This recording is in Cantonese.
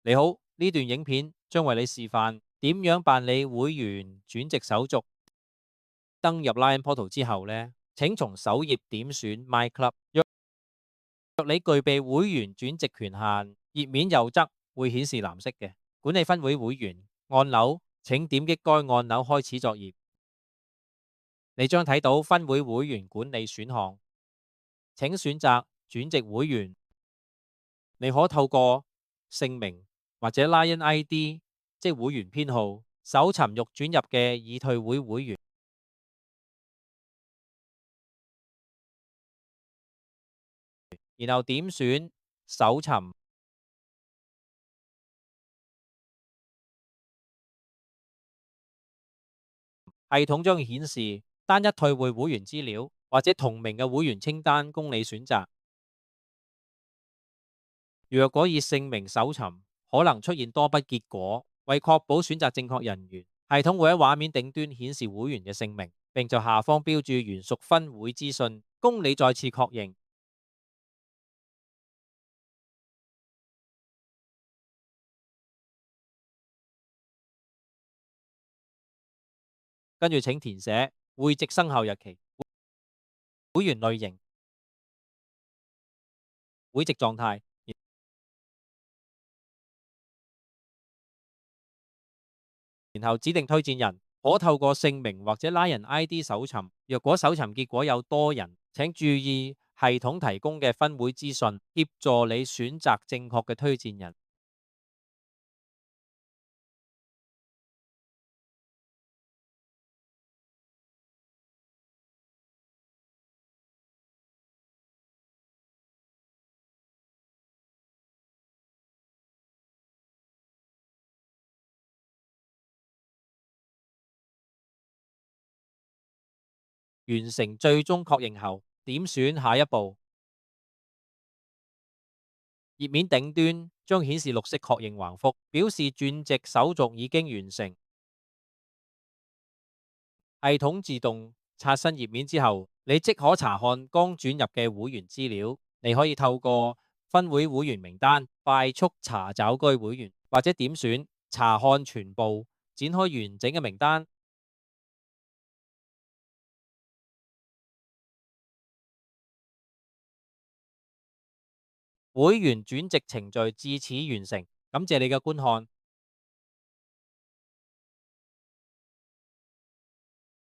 你好，呢段影片將為你示範點樣辦理會員轉籍手續。登入 Lion Portal 之後呢，請從首頁點選 My Club。若你具備會員轉籍權限，頁面右側會顯示藍色嘅管理分會會員按鈕，請點擊該按鈕開始作業。你將睇到分會會員管理選項，請選擇轉籍會員。你可透過姓名或者 Lion ID， 即會員編號，搜尋欲轉入嘅已退會會員，然後點選搜尋，系統將顯示單一退會會員資料或者同名嘅會員清單供你選擇。若果以姓名搜尋，可能出現多筆結果。為確保選擇正確人員，系統會喺畫面頂端顯示會員嘅姓名，並在下方標注原屬分會資訊，供你再次確認。跟住請填寫會籍生效日期、會員類型、會籍狀態，然後指定推薦人，可透過姓名或者拉人 ID 搜尋。若果搜尋結果有多人，請注意系統提供嘅分會資訊，協助你選擇正確嘅推薦人。完成最終確認後，點選下一步。頁面頂端將顯示綠色確認橫幅，表示轉籍手續已經完成。系統自動刷新頁面之後，你即可查看剛轉入嘅會員資料。你可以透過分會會員名單快速查找該會員，或者點選查看全部，展開完整嘅名單。會員轉籍程序至此完成，感謝你嘅觀看。